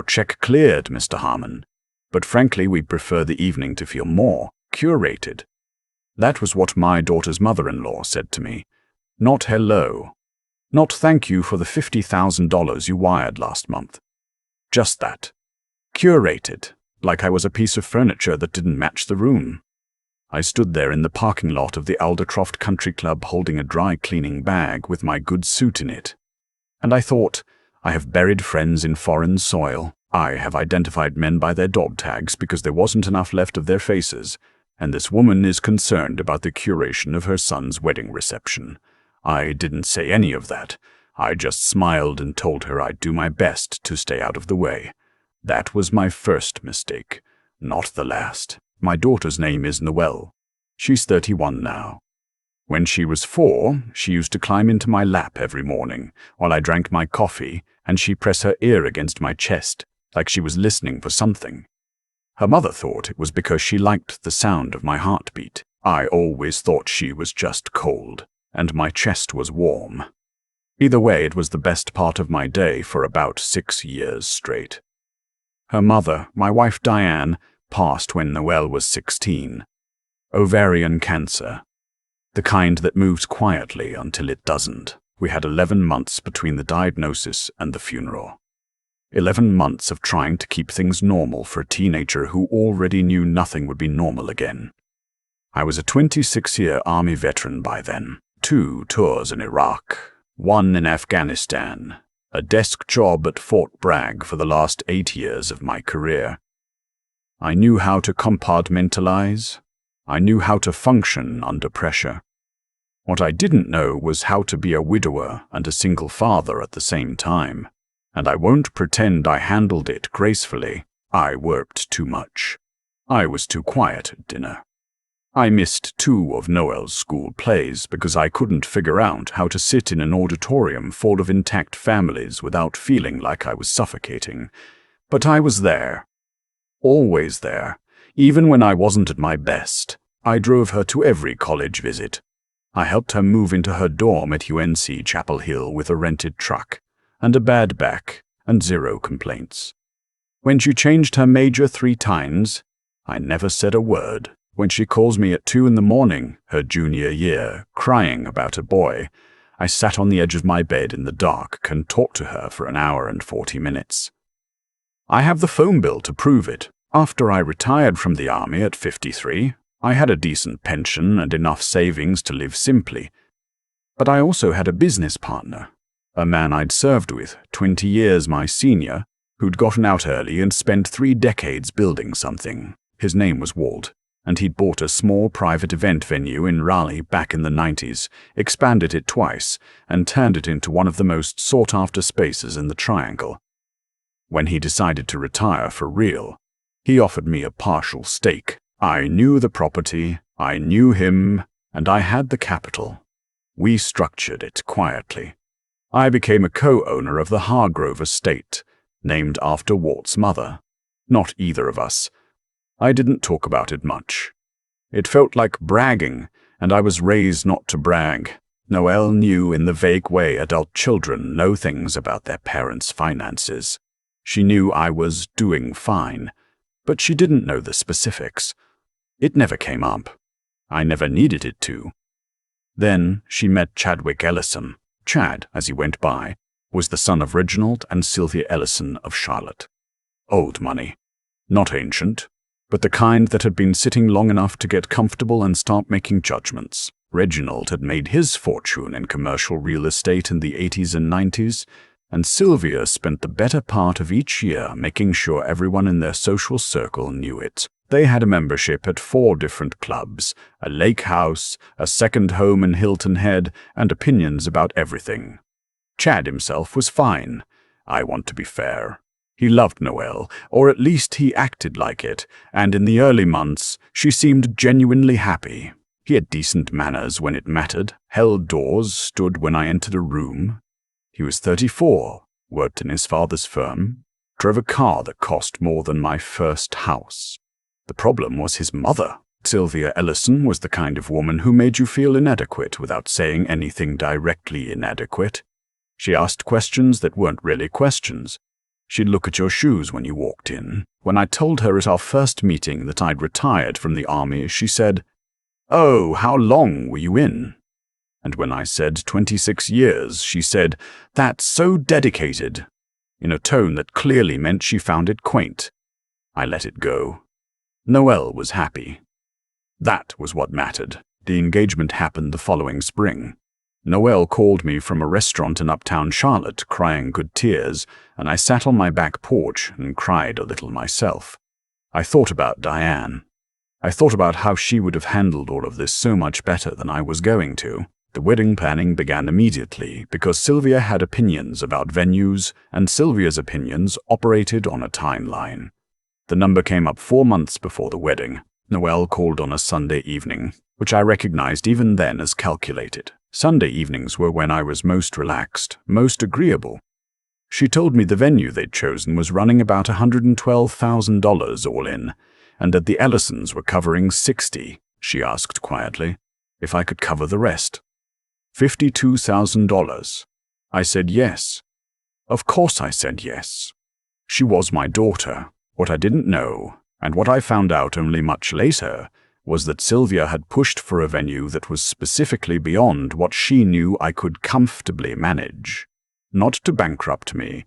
check cleared, Mr. Harmon. But frankly, we prefer the evening to feel more curated. That was what my daughter's mother-in-law said to me. Not hello. Not thank you for the $50,000 you wired last month. Just that. Curated, like I was a piece of furniture that didn't match the room. I stood there in the parking lot of the Aldercroft Country Club holding a dry cleaning bag with my good suit in it. And I thought, I have buried friends in foreign soil. I have identified men by their dog tags because there wasn't enough left of their faces. And this woman is concerned about the curation of her son's wedding reception. I didn't say any of that. I just smiled and told her I'd do my best to stay out of the way. That was my first mistake, not the last. My daughter's name is Noelle. She's 31 now. When she was 4, she used to climb into my lap every morning while I drank my coffee, and she'd press her ear against my chest, like she was listening for something. Her mother thought it was because she liked the sound of my heartbeat. I always thought she was just cold, and my chest was warm. Either way, it was the best part of my day for about 6 years straight. Her mother, my wife Diane, passed when Noelle was 16. Ovarian cancer. The kind that moves quietly until it doesn't. We had 11 months between the diagnosis and the funeral. 11 months of trying to keep things normal for a teenager who already knew nothing would be normal again. I was a 26-year Army veteran by then. 2 tours in Iraq, 1 in Afghanistan, a desk job at Fort Bragg for the last 8 years of my career. I knew how to compartmentalize. I knew how to function under pressure. What I didn't know was how to be a widower and a single father at the same time. And I won't pretend I handled it gracefully. I worked too much. I was too quiet at dinner. I missed 2 of Noelle's school plays because I couldn't figure out how to sit in an auditorium full of intact families without feeling like I was suffocating. But I was there. Always there. Even when I wasn't at my best. I drove her to every college visit. I helped her move into her dorm at UNC Chapel Hill with a rented truck, and a bad back, and 0 complaints. When she changed her major 3 times, I never said a word. When she calls me at 2 in the morning, her junior year, crying about a boy, I sat on the edge of my bed in the dark and talked to her for 1 hour and 40 minutes. I have the phone bill to prove it. After I retired from the Army at 53, I had a decent pension and enough savings to live simply. But I also had a business partner, a man I'd served with, 20 years my senior, who'd gotten out early and spent 3 decades building something. His name was Walt, and he'd bought a small private event venue in Raleigh back in the 90s, expanded it twice, and turned it into one of the most sought-after spaces in the Triangle. When he decided to retire for real, he offered me a partial stake. I knew the property, I knew him, and I had the capital. We structured it quietly. I became a co-owner of the Hargrove estate, named after Walt's mother. Not either of us. I didn't talk about it much. It felt like bragging, and I was raised not to brag. Noelle knew in the vague way adult children know things about their parents' finances. She knew I was doing fine, but she didn't know the specifics. It never came up. I never needed it to. Then she met Chadwick Ellison. Chad, as he went by, was the son of Reginald and Sylvia Ellison of Charlotte. Old money. Not ancient, but the kind that had been sitting long enough to get comfortable and start making judgments. Reginald had made his fortune in commercial real estate in the 80s and 90s, and Sylvia spent the better part of each year making sure everyone in their social circle knew it. They had a membership at 4 different clubs, a lake house, a second home in Hilton Head, and opinions about everything. Chad himself was fine. I want to be fair. He loved Noelle, or at least he acted like it, and in the early months, she seemed genuinely happy. He had decent manners when it mattered, held doors, stood when I entered a room. He was 34, worked in his father's firm, drove a car that cost more than my first house. The problem was his mother. Sylvia Ellison was the kind of woman who made you feel inadequate without saying anything directly inadequate. She asked questions that weren't really questions. She'd look at your shoes when you walked in. When I told her at our first meeting that I'd retired from the army, she said, "Oh, how long were you in?" And when I said 26 years, she said, "That's so dedicated," in a tone that clearly meant she found it quaint. I let it go. Noelle was happy. That was what mattered. The engagement happened the following spring. Noelle called me from a restaurant in uptown Charlotte, crying good tears, and I sat on my back porch and cried a little myself. I thought about Diane. I thought about how she would have handled all of this so much better than I was going to. The wedding planning began immediately because Sylvia had opinions about venues, and Sylvia's opinions operated on a timeline. The number came up 4 months before the wedding. Noelle called on a Sunday evening, which I recognized even then as calculated. Sunday evenings were when I was most relaxed, most agreeable. She told me the venue they'd chosen was running about $112,000 all in, and that the Ellisons were covering $60,000. She asked quietly if I could cover the rest. $52,000. I said yes. Of course I said yes. She was my daughter. What I didn't know, and what I found out only much later, was that Sylvia had pushed for a venue that was specifically beyond what she knew I could comfortably manage. Not to bankrupt me,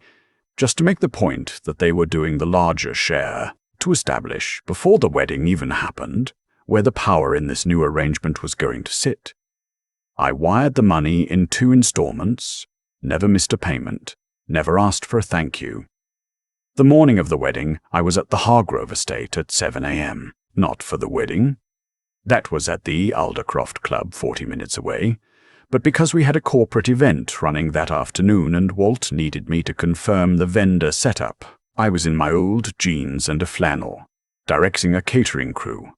just to make the point that they were doing the larger share, to establish, before the wedding even happened, where the power in this new arrangement was going to sit. I wired the money in 2 installments, never missed a payment, never asked for a thank you. The morning of the wedding, I was at the Hargrove estate at 7 a.m. Not for the wedding. That was at the Aldercroft Club 40 minutes away, but because we had a corporate event running that afternoon and Walt needed me to confirm the vendor setup, I was in my old jeans and a flannel, directing a catering crew,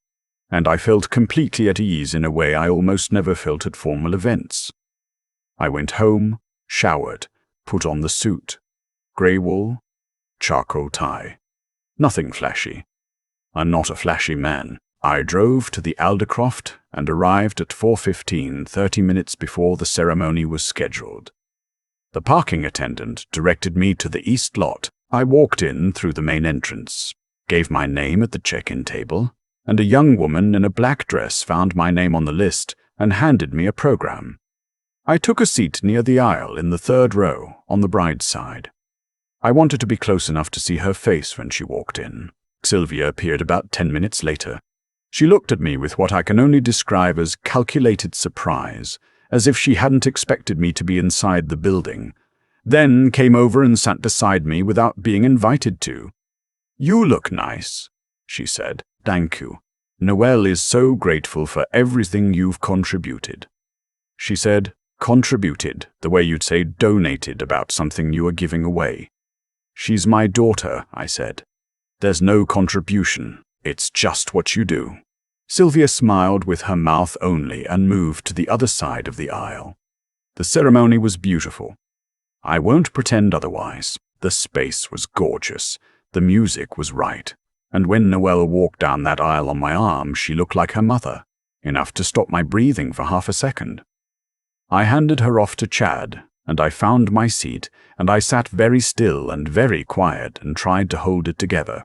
and I felt completely at ease in a way I almost never felt at formal events. I went home, showered, put on the suit, grey wool, charcoal tie. Nothing flashy. I'm not a flashy man. I drove to the Aldercroft and arrived at 4:15, 30 minutes before the ceremony was scheduled. The parking attendant directed me to the east lot. I walked in through the main entrance, gave my name at the check-in table, and a young woman in a black dress found my name on the list and handed me a program. I took a seat near the aisle in the 3rd row on the bride's side. I wanted to be close enough to see her face when she walked in. Sylvia appeared about 10 minutes later. She looked at me with what I can only describe as calculated surprise, as if she hadn't expected me to be inside the building, then came over and sat beside me without being invited to. "You look nice," she said. "Thank you. Noelle is so grateful for everything you've contributed." She said, "contributed," the way you'd say donated about something you were giving away. "She's my daughter," I said. "There's no contribution. It's just what you do." Sylvia smiled with her mouth only and moved to the other side of the aisle. The ceremony was beautiful. I won't pretend otherwise. The space was gorgeous. The music was right. And when Noelle walked down that aisle on my arm, she looked like her mother, enough to stop my breathing for half a second. I handed her off to Chad, and I found my seat, and I sat very still and very quiet and tried to hold it together.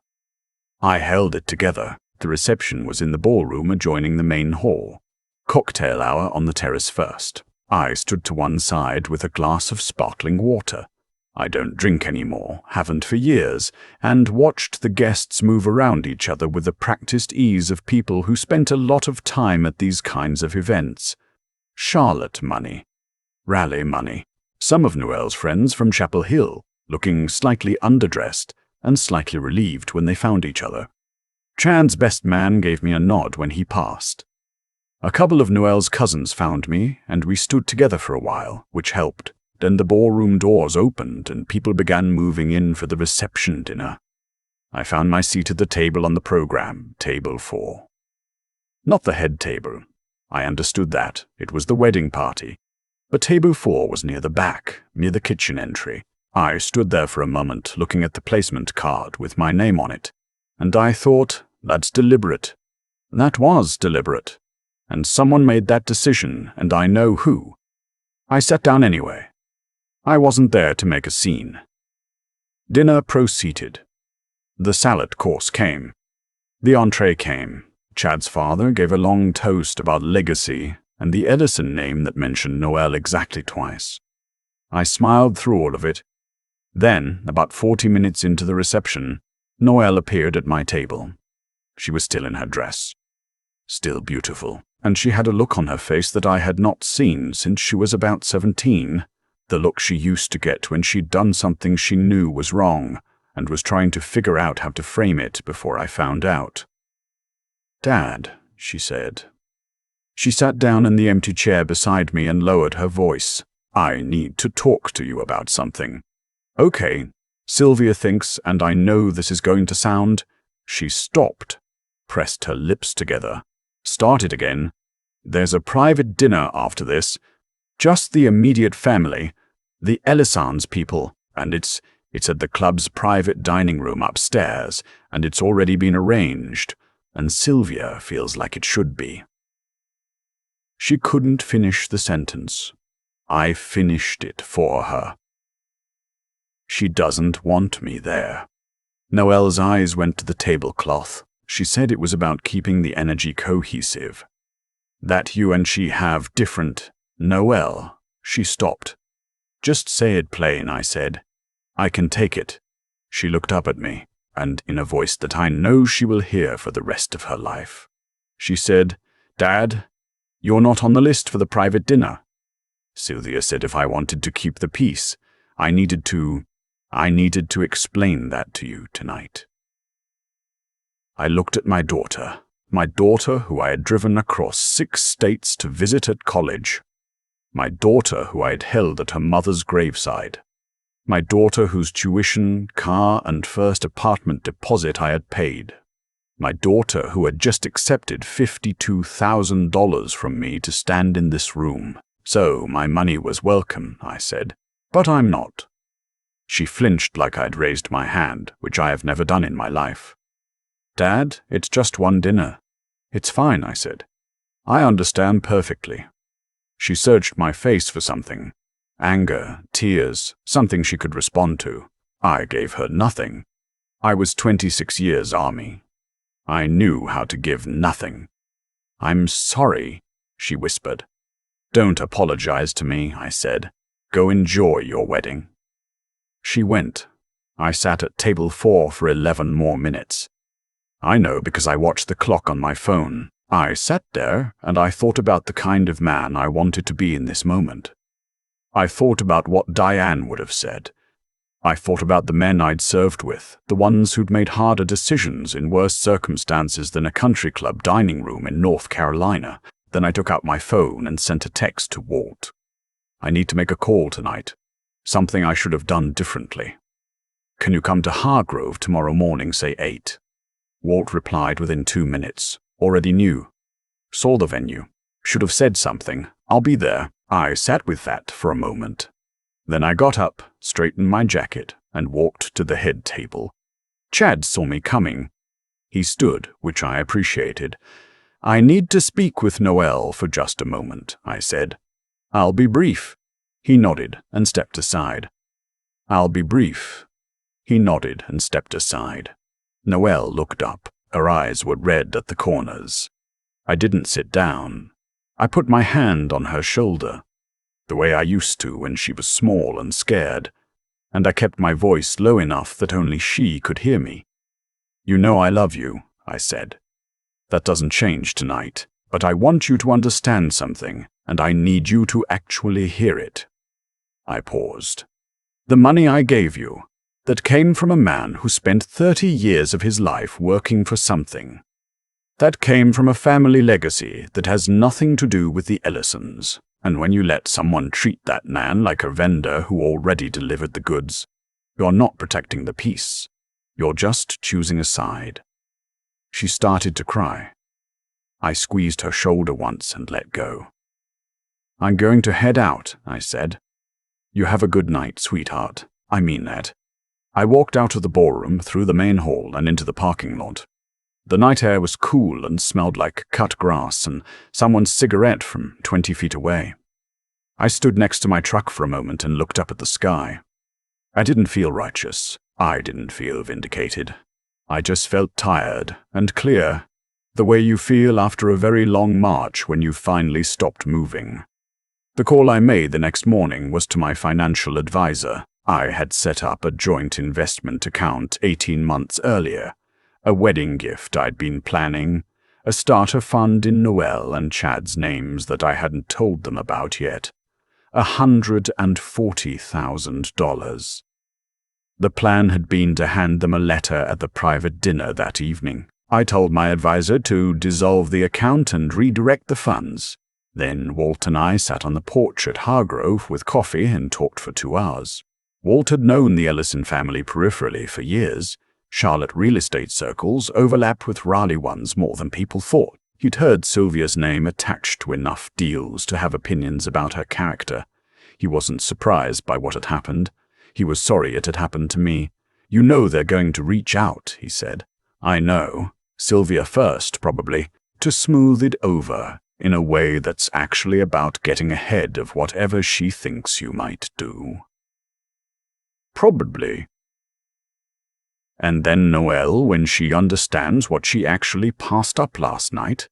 I held it together. The reception was in the ballroom adjoining the main hall. Cocktail hour on the terrace first. I stood to one side with a glass of sparkling water. I don't drink anymore, haven't for years, and watched the guests move around each other with the practiced ease of people who spent a lot of time at these kinds of events. Charlotte money. Raleigh money. Some of Noelle's friends from Chapel Hill, looking slightly underdressed and slightly relieved when they found each other. Chad's best man gave me a nod when he passed. A couple of Noelle's cousins found me, and we stood together for a while, which helped. Then the ballroom doors opened, and people began moving in for the reception dinner. I found my seat at the table on the program, table 4. Not the head table. I understood that. It was the wedding party. But table 4 was near the back, near the kitchen entry. I stood there for a moment, looking at the placement card with my name on it, and I thought, that's deliberate. That was deliberate. And someone made that decision, and I know who. I sat down anyway. I wasn't there to make a scene. Dinner proceeded. The salad course came. The entree came. Chad's father gave a long toast about legacy and the Edison name that mentioned Noel exactly twice. I smiled through all of it. Then, about 40 minutes into the reception, Noel appeared at my table. She was still in her dress. Still beautiful, and she had a look on her face that I had not seen since she was about 17, the look she used to get when she'd done something she knew was wrong and was trying to figure out how to frame it before I found out. "Dad," she said. She sat down in the empty chair beside me and lowered her voice. "I need to talk to you about something." "Okay," Sylvia thinks, and I know this is going to sound. She stopped, pressed her lips together, started again. "There's a private dinner after this. Just the immediate family, the Ellison's people, and it's at the club's private dining room upstairs, and it's already been arranged, and Sylvia feels like it should be." She couldn't finish the sentence. I finished it for her. "She doesn't want me there." Noelle's eyes went to the tablecloth. She said it was about keeping the energy cohesive. "That you and she have different—" "Noelle," she stopped. "Just say it plain," I said. "I can take it." She looked up at me, and in a voice that I know she will hear for the rest of her life, she said, "Dad, you're not on the list for the private dinner." Sylvia said if I wanted to keep the peace, I needed to explain that to you tonight. I looked at my daughter who I had driven across 6 states to visit at college, my daughter who I had held at her mother's graveside, my daughter whose tuition, car, and first apartment deposit I had paid, my daughter who had just accepted $52,000 from me to stand in this room. "So my money was welcome," I said, "but I'm not." She flinched like I'd raised my hand, which I have never done in my life. "Dad, it's just one dinner." "It's fine," I said. "I understand perfectly." She searched my face for something. Anger, tears, something she could respond to. I gave her nothing. I was 26 years Army. I knew how to give nothing. "I'm sorry," she whispered. "Don't apologize to me," I said. "Go enjoy your wedding." She went. I sat at table 4 for 11 more minutes. I know because I watched the clock on my phone. I sat there and I thought about the kind of man I wanted to be in this moment. I thought about what Diane would have said. I thought about the men I'd served with, the ones who'd made harder decisions in worse circumstances than a country club dining room in North Carolina. Then I took out my phone and sent a text to Walt. "I need to make a call tonight. Something I should have done differently. Can you come to Hargrove tomorrow morning, say 8? Walt replied within 2 minutes. Already knew. Saw the venue. Should have said something. "I'll be there." I sat with that for a moment. Then I got up, straightened my jacket, and walked to the head table. Chad saw me coming. He stood, which I appreciated. "I need to speak with Noel for just a moment," I said. "I'll be brief." He nodded and stepped aside. "I'll be brief." He nodded and stepped aside. Noel looked up. Her eyes were red at the corners. I didn't sit down. I put my hand on her shoulder, the way I used to when she was small and scared, and I kept my voice low enough that only she could hear me. "You know I love you," I said. "That doesn't change tonight, but I want you to understand something, and I need you to actually hear it." I paused. "The money I gave you, that came from a man who spent 30 years of his life working for something. That came from a family legacy that has nothing to do with the Ellisons. And when you let someone treat that man like a vendor who already delivered the goods, you're not protecting the peace. You're just choosing a side." She started to cry. I squeezed her shoulder once and let go. "I'm going to head out," I said. "You have a good night, sweetheart. I mean that." I walked out of the ballroom, through the main hall, and into the parking lot. The night air was cool and smelled like cut grass and someone's cigarette from 20 feet away. I stood next to my truck for a moment and looked up at the sky. I didn't feel righteous. I didn't feel vindicated. I just felt tired and clear, the way you feel after a very long march when you've finally stopped moving. The call I made the next morning was to my financial advisor. I had set up a joint investment account 18 months earlier, a wedding gift I'd been planning, a starter fund in Noelle and Chad's names that I hadn't told them about yet. $140,000. The plan had been to hand them a letter at the private dinner that evening. I told my advisor to dissolve the account and redirect the funds. Then Walt and I sat on the porch at Hargrove with coffee and talked for 2 hours. Walt had known the Ellison family peripherally for years. Charlotte real estate circles overlapped with Raleigh ones more than people thought. He'd heard Sylvia's name attached to enough deals to have opinions about her character. He wasn't surprised by what had happened. He was sorry it had happened to me. "You know they're going to reach out," he said. "I know. Sylvia first, probably, to smooth it over in a way that's actually about getting ahead of whatever she thinks you might do." "Probably." "And then Noelle, when she understands what she actually passed up last night?"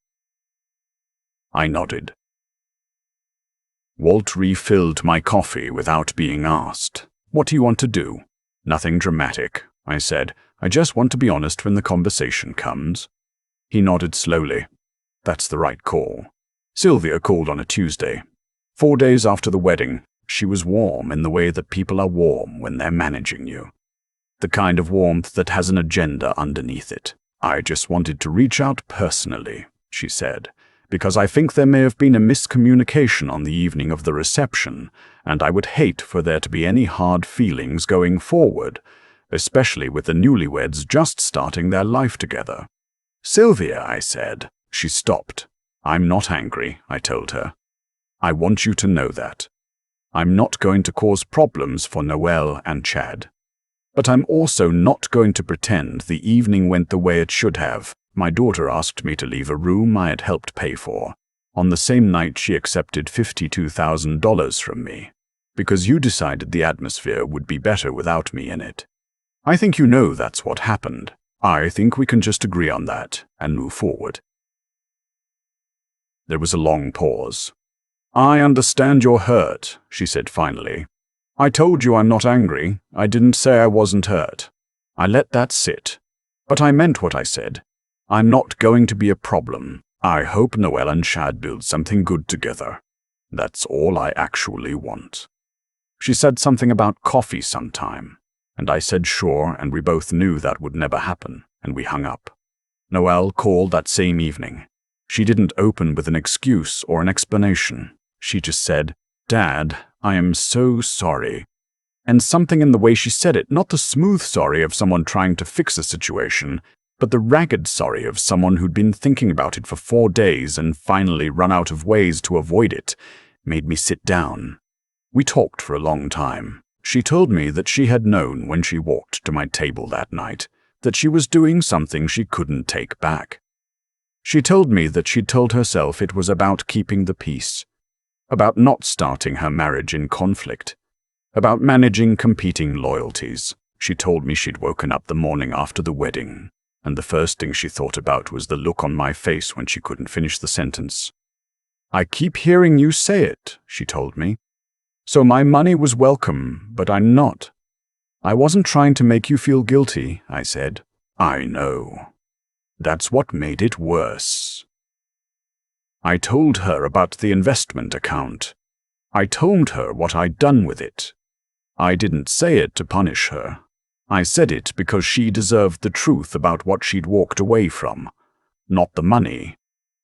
I nodded. Walt refilled my coffee without being asked. "What do you want to do?" "Nothing dramatic," I said. "I just want to be honest when the conversation comes." He nodded slowly. "That's the right call." Sylvia called on a Tuesday. 4 days after the wedding, she was warm in the way that people are warm when they're managing you. The kind of warmth that has an agenda underneath it. "I just wanted to reach out personally," she said, "because I think there may have been a miscommunication on the evening of the reception, and I would hate for there to be any hard feelings going forward, especially with the newlyweds just starting their life together." "Sylvia," I said. She stopped. "I'm not angry," I told her. "I want you to know that. I'm not going to cause problems for Noelle and Chad. But I'm also not going to pretend the evening went the way it should have. My daughter asked me to leave a room I had helped pay for. On the same night she accepted $52,000 from me, because you decided the atmosphere would be better without me in it. I think you know that's what happened. I think we can just agree on that and move forward." There was a long pause. "I understand you're hurt," she said finally. "I told you I'm not angry. I didn't say I wasn't hurt. I let that sit. But I meant what I said. I'm not going to be a problem. I hope Noelle and Chad build something good together. That's all I actually want." She said something about coffee sometime, and I said sure, and we both knew that would never happen, and we hung up. Noelle called that same evening. She didn't open with an excuse or an explanation. She just said, "Dad, I am so sorry." And something in the way she said it, not the smooth sorry of someone trying to fix a situation, but the ragged sorry of someone who'd been thinking about it for 4 days and finally run out of ways to avoid it, made me sit down. We talked for a long time. She told me that she had known when she walked to my table that night that she was doing something she couldn't take back. She told me that she'd told herself it was about keeping the peace, about not starting her marriage in conflict, about managing competing loyalties. She told me she'd woken up the morning after the wedding, and the first thing she thought about was the look on my face when she couldn't finish the sentence. "I keep hearing you say it," she told me. "So my money was welcome, but I'm not." "I wasn't trying to make you feel guilty," I said. "I know. That's what made it worse." I told her about the investment account. I told her what I'd done with it. I didn't say it to punish her. I said it because she deserved the truth about what she'd walked away from. Not the money,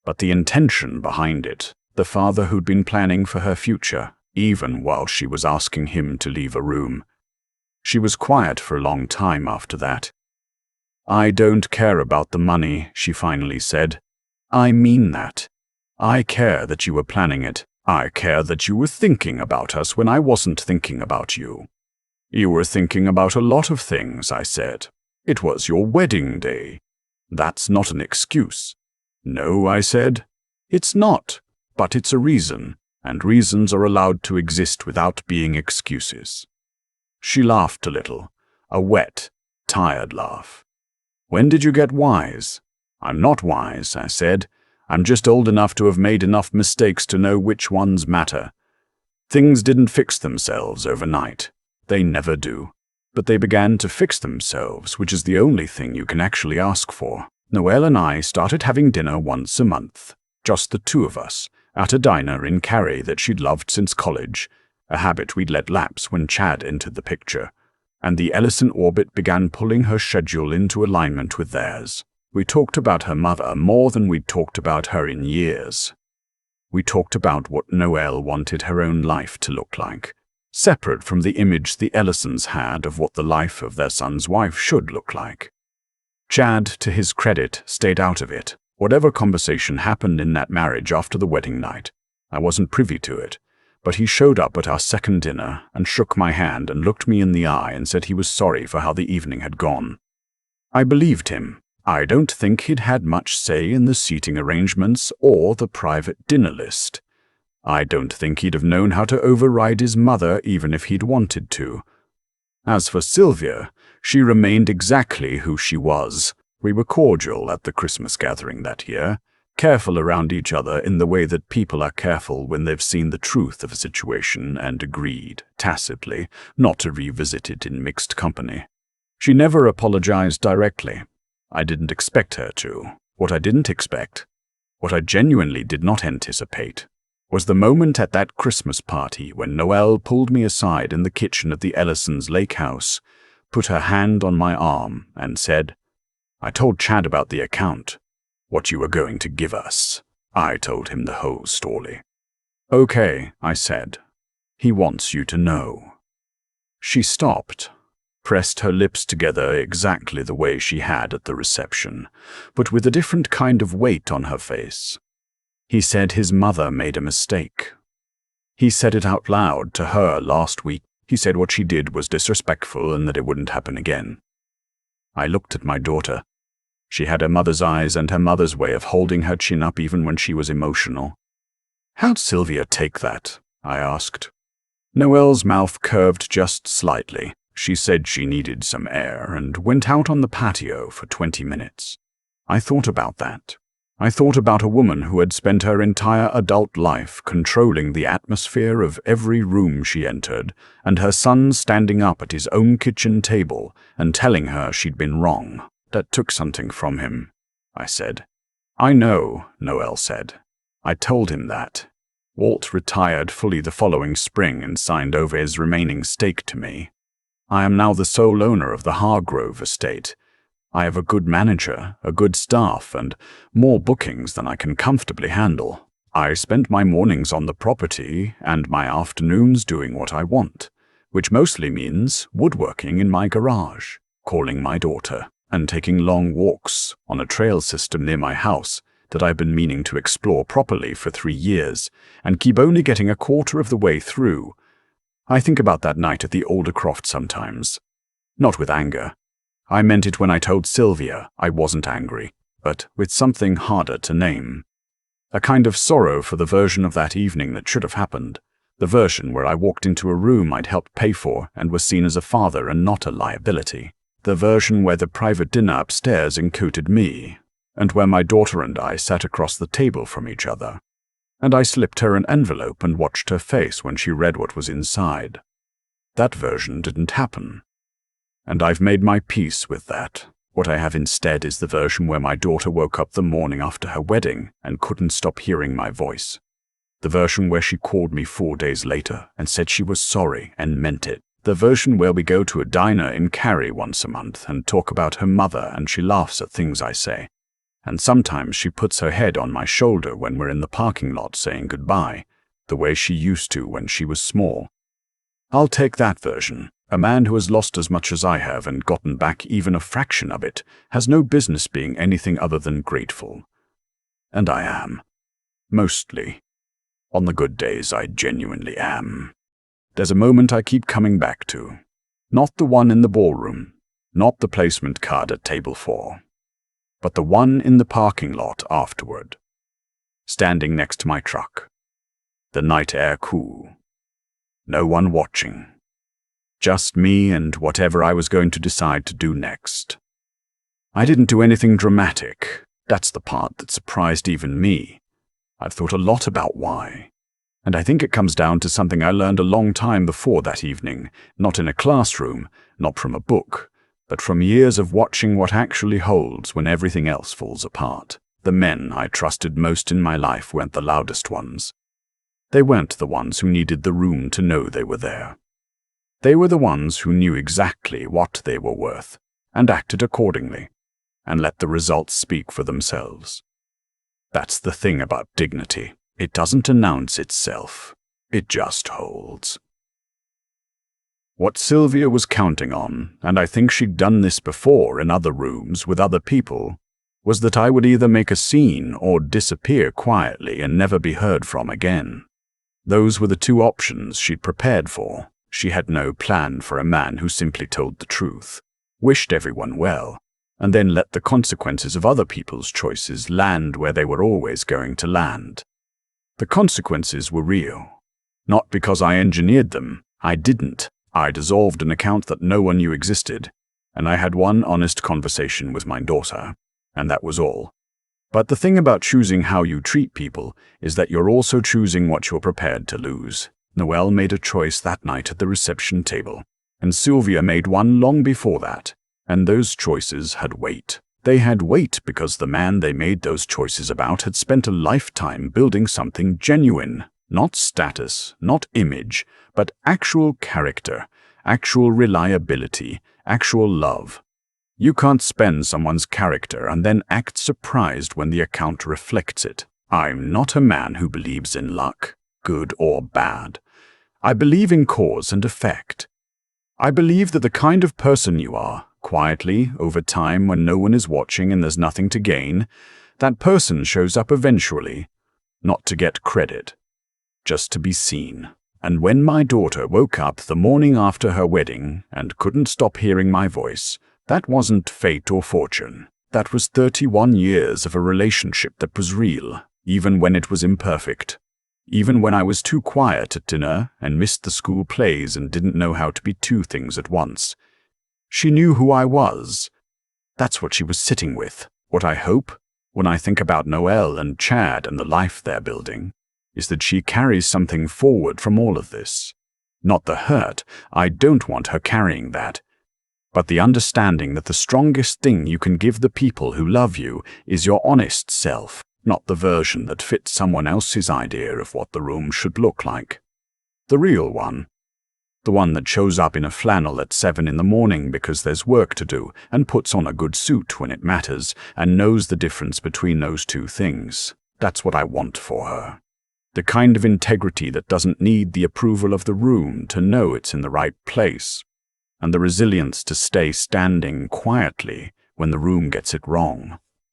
but the intention behind it. The father who'd been planning for her future, even while she was asking him to leave a room. She was quiet for a long time after that. "I don't care about the money," she finally said. "I mean that. I care that you were planning it. I care that you were thinking about us when I wasn't thinking about you." "You were thinking about a lot of things," I said. "It was your wedding day. That's not an excuse." "No," I said. "It's not, but it's a reason, and reasons are allowed to exist without being excuses." She laughed a little, a wet, tired laugh. "When did you get wise?" "I'm not wise," I said. "I'm just old enough to have made enough mistakes to know which ones matter. Things didn't fix themselves overnight. They never do. But they began to fix themselves, which is the only thing you can actually ask for." Noelle and I started having dinner once a month, just the two of us, at a diner in Carey that she'd loved since college, a habit we'd let lapse when Chad entered the picture, and the Ellison orbit began pulling her schedule into alignment with theirs. We talked about her mother more than we'd talked about her in years. We talked about what Noelle wanted her own life to look like, separate from the image the Ellisons had of what the life of their son's wife should look like. Chad, to his credit, stayed out of it. Whatever conversation happened in that marriage after the wedding night, I wasn't privy to it, but he showed up at our second dinner and shook my hand and looked me in the eye and said he was sorry for how the evening had gone. I believed him. I don't think he'd had much say in the seating arrangements or the private dinner list. I don't think he'd have known how to override his mother even if he'd wanted to. As for Sylvia, she remained exactly who she was. We were cordial at the Christmas gathering that year, careful around each other in the way that people are careful when they've seen the truth of a situation and agreed, tacitly, not to revisit it in mixed company. She never apologized directly. I didn't expect her to. What I didn't expect, what I genuinely did not anticipate, was the moment at that Christmas party when Noelle pulled me aside in the kitchen at the Ellisons' lake house, put her hand on my arm, and said, "I told Chad about the account, what you were going to give us." I told him the whole story. "Okay," I said. "He wants you to know." She stopped, pressed her lips together exactly the way she had at the reception, but with a different kind of weight on her face. "He said his mother made a mistake. He said it out loud to her last week. He said what she did was disrespectful and that it wouldn't happen again." I looked at my daughter. She had her mother's eyes and her mother's way of holding her chin up even when she was emotional. "How'd Sylvia take that?" I asked. Noelle's mouth curved just slightly. She said she needed some air and went out on the patio for 20 minutes. I thought about that. I thought about a woman who had spent her entire adult life controlling the atmosphere of every room she entered, and her son standing up at his own kitchen table and telling her she'd been wrong. "That took something from him," I said. "I know," Noelle said. I told him that. Walt retired fully the following spring and signed over his remaining stake to me. I am now the sole owner of the Hargrove estate. I have a good manager, a good staff, and more bookings than I can comfortably handle. I spend my mornings on the property and my afternoons doing what I want, which mostly means woodworking in my garage, calling my daughter, and taking long walks on a trail system near my house that I've been meaning to explore properly for 3 years and keep only getting a quarter of the way through. I think about that night at the Aldercroft sometimes. Not with anger. I meant it when I told Sylvia I wasn't angry, but with something harder to name. A kind of sorrow for the version of that evening that should have happened. The version where I walked into a room I'd helped pay for and was seen as a father and not a liability. The version where the private dinner upstairs included me, and where my daughter and I sat across the table from each other. And I slipped her an envelope and watched her face when she read what was inside. That version didn't happen. And I've made my peace with that. What I have instead is the version where my daughter woke up the morning after her wedding and couldn't stop hearing my voice. The version where she called me 4 days later and said she was sorry and meant it. The version where we go to a diner in Carey once a month and talk about her mother and she laughs at things I say. And sometimes she puts her head on my shoulder when we're in the parking lot saying goodbye, the way she used to when she was small. I'll take that version. A man who has lost as much as I have and gotten back even a fraction of it has no business being anything other than grateful. And I am. Mostly. On the good days, I genuinely am. There's a moment I keep coming back to. Not the one in the ballroom, not the placement card at table 4, but the one in the parking lot afterward. Standing next to my truck. The night air cool. No one watching. Just me and whatever I was going to decide to do next. I didn't do anything dramatic. That's the part that surprised even me. I've thought a lot about why. And I think it comes down to something I learned a long time before that evening, not in a classroom, not from a book, but from years of watching what actually holds when everything else falls apart. The men I trusted most in my life weren't the loudest ones. They weren't the ones who needed the room to know they were there. They were the ones who knew exactly what they were worth and acted accordingly, and let the results speak for themselves. That's the thing about dignity. It doesn't announce itself. It just holds. What Sylvia was counting on, and I think she'd done this before in other rooms with other people, was that I would either make a scene or disappear quietly and never be heard from again. Those were the two options she'd prepared for. She had no plan for a man who simply told the truth, wished everyone well, and then let the consequences of other people's choices land where they were always going to land. The consequences were real. Not because I engineered them. I didn't. I dissolved an account that no one knew existed, and I had one honest conversation with my daughter, and that was all. But the thing about choosing how you treat people is that you're also choosing what you're prepared to lose. Noelle made a choice that night at the reception table, and Sylvia made one long before that, and those choices had weight. They had weight because the man they made those choices about had spent a lifetime building something genuine, not status, not image, but actual character, actual reliability, actual love. You can't spend someone's character and then act surprised when the account reflects it. I'm not a man who believes in luck, good or bad. I believe in cause and effect. I believe that the kind of person you are, quietly, over time when no one is watching and there's nothing to gain, that person shows up eventually, not to get credit, just to be seen. And when my daughter woke up the morning after her wedding and couldn't stop hearing my voice, that wasn't fate or fortune. That was 31 years of a relationship that was real, even when it was imperfect. Even when I was too quiet at dinner and missed the school plays and didn't know how to be two things at once. She knew who I was. That's what she was sitting with. What I hope, when I think about Noelle and Chad and the life they're building, is that she carries something forward from all of this. Not the hurt. I don't want her carrying that. But the understanding that the strongest thing you can give the people who love you is your honest self, not the version that fits someone else's idea of what the room should look like. The real one. The one that shows up in a flannel at 7 in the morning because there's work to do and puts on a good suit when it matters and knows the difference between those two things. That's what I want for her. The kind of integrity that doesn't need the approval of the room to know it's in the right place, and the resilience to stay standing quietly when the room gets it wrong.